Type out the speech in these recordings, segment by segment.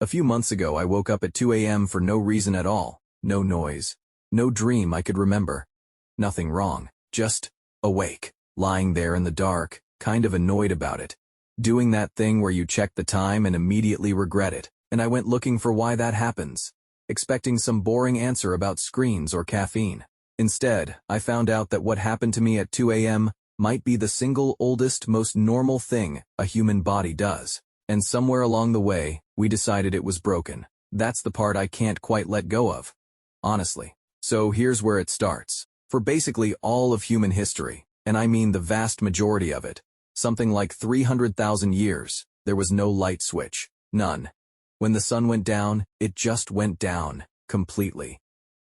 A few months ago I woke up at 2 a.m. for no reason at all. No noise. No dream I could remember. Nothing wrong. Just awake. Lying there in the dark, kind of annoyed about it. Doing that thing where you check the time and immediately regret it. And I went looking for why that happens, expecting some boring answer about screens or caffeine. Instead, I found out that what happened to me at 2 a.m. might be the single oldest, most normal thing a human body does. And somewhere along the way, we decided it was broken. That's the part I can't quite let go of. Honestly. So here's where it starts. For basically all of human history, and I mean the vast majority of it, something like 300,000 years, there was no light switch. None. When the sun went down, it just went down, completely.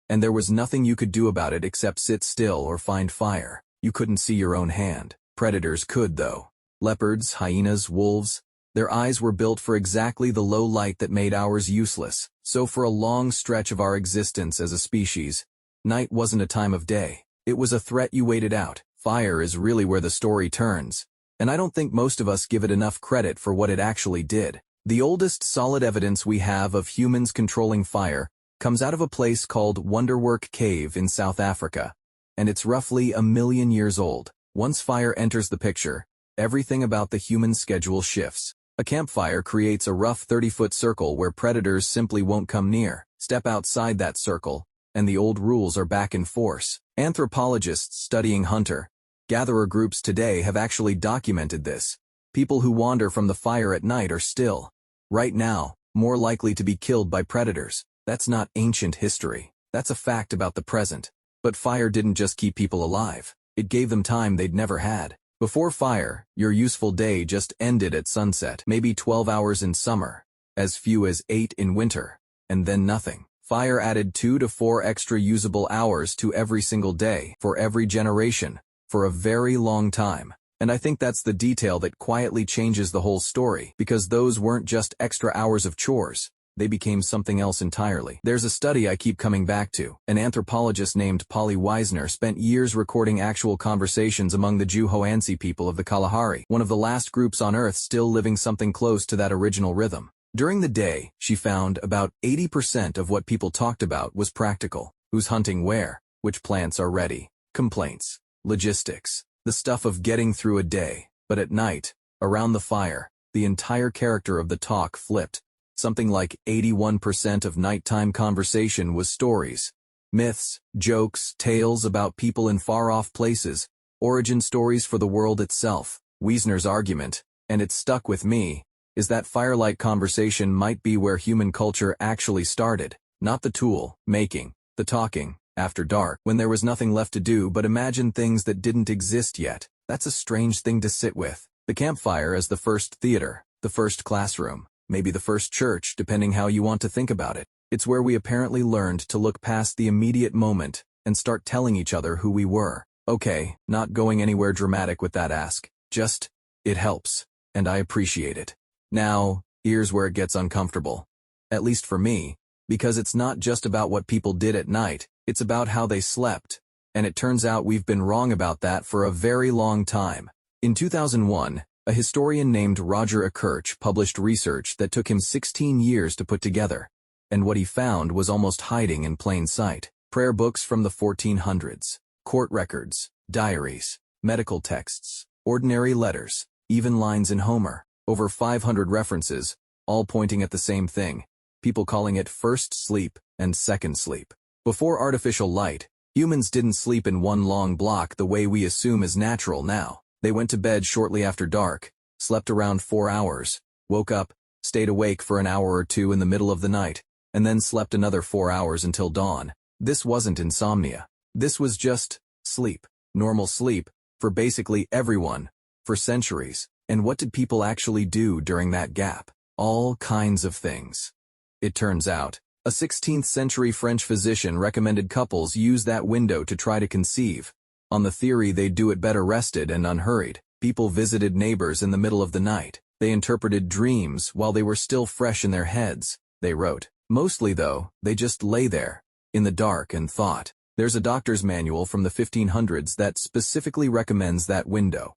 And there was nothing you could do about it except sit still or find fire. You couldn't see your own hand. Predators could, though. Leopards, hyenas, wolves. Their eyes were built for exactly the low light that made ours useless. So for a long stretch of our existence as a species, night wasn't a time of day. It was a threat you waited out. Fire is really where the story turns. And I don't think most of us give it enough credit for what it actually did. The oldest solid evidence we have of humans controlling fire comes out of a place called Wonderwork Cave in South Africa, and it's roughly 1 million years old. Once fire enters the picture, everything about the human schedule shifts. A campfire creates a rough 30-foot circle where predators simply won't come near. Step outside that circle, and the old rules are back in force. Anthropologists studying hunter-gatherer groups today have actually documented this. People who wander from the fire at night are still, right now, more likely to be killed by predators. That's not ancient history. That's a fact about the present. But fire didn't just keep people alive. It gave them time they'd never had. Before fire, your useful day just ended at sunset, maybe 12 hours in summer, as few as 8 in winter, and then nothing. Fire added 2 to 4 extra usable hours to every single day, for every generation, for a very long time. And I think that's the detail that quietly changes the whole story, because those weren't just extra hours of chores. They became something else entirely. There's a study I keep coming back to. An anthropologist named Polly Wisner spent years recording actual conversations among the Juhoansi people of the Kalahari, one of the last groups on Earth still living something close to that original rhythm. During the day, she found about 80% of what people talked about was practical. Who's hunting where? Which plants are ready? Complaints. Logistics. The stuff of getting through a day. But at night, around the fire, the entire character of the talk flipped. Something like 81% of nighttime conversation was stories, myths, jokes, tales about people in far-off places, origin stories for the world itself. Wisner's argument, and it stuck with me, is that firelight conversation might be where human culture actually started, not the tool, making, the talking, after dark, when there was nothing left to do but imagine things that didn't exist yet. That's a strange thing to sit with. The campfire as the first theater, the first classroom. Maybe the first church, depending how you want to think about it. It's where we apparently learned to look past the immediate moment and start telling each other who we were. Okay, not going anywhere dramatic with that ask. Just, it helps, and I appreciate it. Now, here's where it gets uncomfortable. At least for me, because it's not just about what people did at night, it's about how they slept. And it turns out we've been wrong about that for a very long time. In 2001, a historian named Roger Akirch published research that took him 16 years to put together, and what he found was almost hiding in plain sight. Prayer books from the 1400s, court records, diaries, medical texts, ordinary letters, even lines in Homer, over 500 references, all pointing at the same thing, people calling it first sleep and second sleep. Before artificial light, humans didn't sleep in one long block the way we assume is natural now. They went to bed shortly after dark, slept around 4 hours, woke up, stayed awake for an hour or two in the middle of the night, and then slept another 4 hours until dawn. This wasn't insomnia. This was just sleep. Normal sleep, for basically everyone, for centuries. And what did people actually do during that gap? All kinds of things. It turns out, a 16th century French physician recommended couples use that window to try to conceive. On the theory they'd do it better rested and unhurried. People visited neighbors in the middle of the night. They interpreted dreams while they were still fresh in their heads, they wrote. Mostly, though, they just lay there, in the dark, and thought. There's a doctor's manual from the 1500s that specifically recommends that window.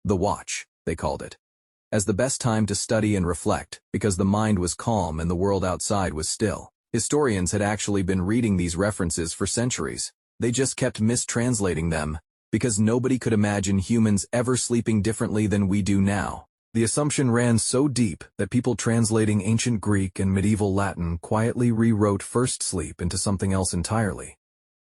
The watch, they called it. as the best time to study and reflect, because the mind was calm and the world outside was still. Historians had actually been reading these references for centuries. They just kept mistranslating them, because nobody could imagine humans ever sleeping differently than we do now. The assumption ran so deep that people translating ancient Greek and medieval Latin quietly rewrote first sleep into something else entirely,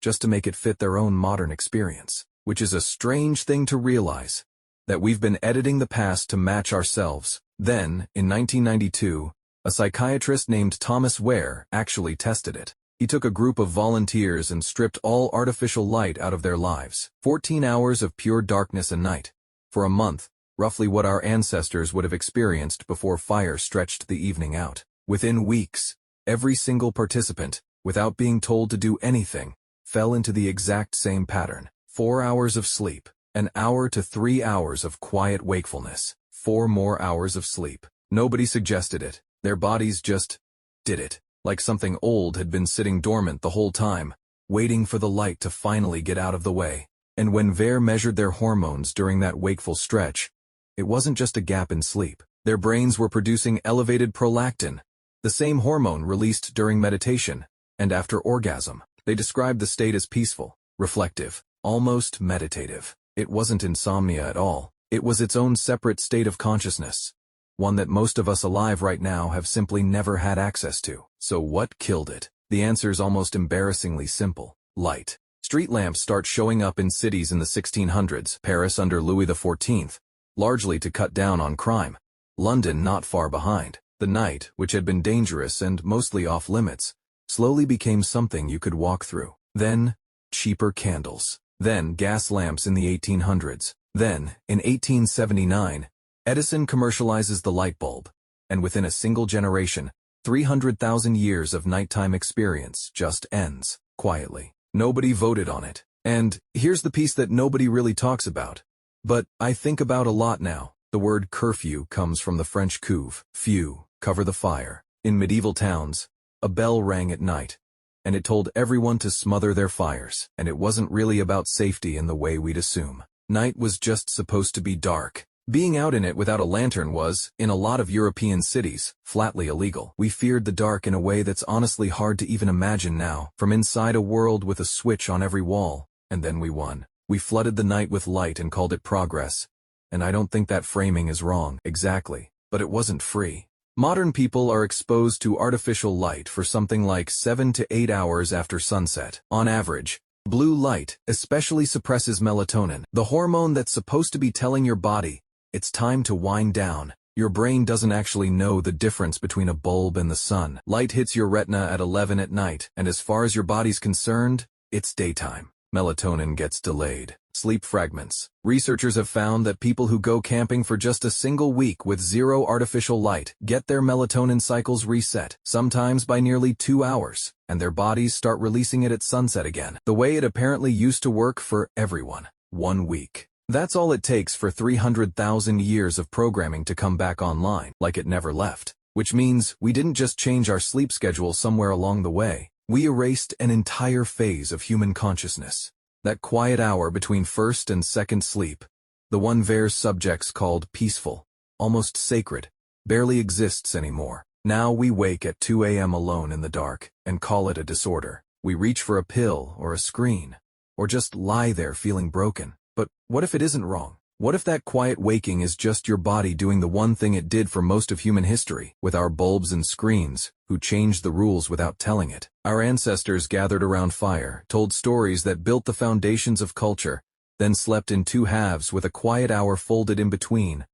just to make it fit their own modern experience, which is a strange thing to realize, that we've been editing the past to match ourselves. Then, in 1992, a psychiatrist named Thomas Ware actually tested it. He took a group of volunteers and stripped all artificial light out of their lives. 14 hours of pure darkness a night. For a month, roughly what our ancestors would have experienced before fire stretched the evening out. Within weeks, every single participant, without being told to do anything, fell into the exact same pattern. 4 hours of sleep, an hour to 3 hours of quiet wakefulness, 4 more hours of sleep. Nobody suggested it. Their bodies just did it, like something old had been sitting dormant the whole time, waiting for the light to finally get out of the way. And when Ware measured their hormones during that wakeful stretch, it wasn't just a gap in sleep. Their brains were producing elevated prolactin, the same hormone released during meditation and after orgasm. They described the state as peaceful, reflective, almost meditative. It wasn't insomnia at all. It was its own separate state of consciousness, one that most of us alive right now have simply never had access to. So what killed it? The answer's almost embarrassingly simple: light. Street lamps start showing up in cities in the 1600s, Paris under Louis XIV, largely to cut down on crime. London not far behind. The night, which had been dangerous and mostly off limits, slowly became something you could walk through. Then, cheaper candles. Then, gas lamps in the 1800s. Then, in 1879, Edison commercializes the light bulb. And within a single generation, 300,000 years of nighttime experience just ends, quietly. Nobody voted on it. And here's the piece that nobody really talks about, but I think about a lot now. The word curfew comes from the French couvre, feu, cover the fire. In medieval towns, a bell rang at night, and it told everyone to smother their fires. And it wasn't really about safety in the way we'd assume. Night was just supposed to be dark. Being out in it without a lantern was, in a lot of European cities, flatly illegal. We feared the dark in a way that's honestly hard to even imagine now. From inside a world with a switch on every wall. And then we won. We flooded the night with light and called it progress. And I don't think that framing is wrong, exactly, but it wasn't free. Modern people are exposed to artificial light for something like 7 to 8 hours after sunset. On average, blue light especially suppresses melatonin, the hormone that's supposed to be telling your body it's time to wind down. Your brain doesn't actually know the difference between a bulb and the sun. Light hits your retina at 11 at night, and as far as your body's concerned, it's daytime. Melatonin gets delayed. Sleep fragments. Researchers have found that people who go camping for just a single week with zero artificial light get their melatonin cycles reset, sometimes by nearly 2 hours, and their bodies start releasing it at sunset again, the way it apparently used to work for everyone. 1 week. That's all it takes for 300,000 years of programming to come back online, like it never left. Which means we didn't just change our sleep schedule somewhere along the way. We erased an entire phase of human consciousness. That quiet hour between first and second sleep, the one Ware's subjects called peaceful, almost sacred, barely exists anymore. Now we wake at 2 a.m. alone in the dark and call it a disorder. We reach for a pill or a screen, or just lie there feeling broken. But what if it isn't wrong? What if that quiet waking is just your body doing the one thing it did for most of human history, with our bulbs and screens, who changed the rules without telling it? Our ancestors gathered around fire, told stories that built the foundations of culture, then slept in 2 halves with a quiet hour folded in between,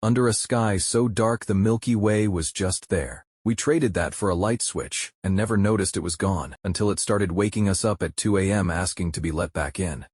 under a sky so dark the Milky Way was just there. We traded that for a light switch, and never noticed it was gone, until it started waking us up at 2 a.m. asking to be let back in.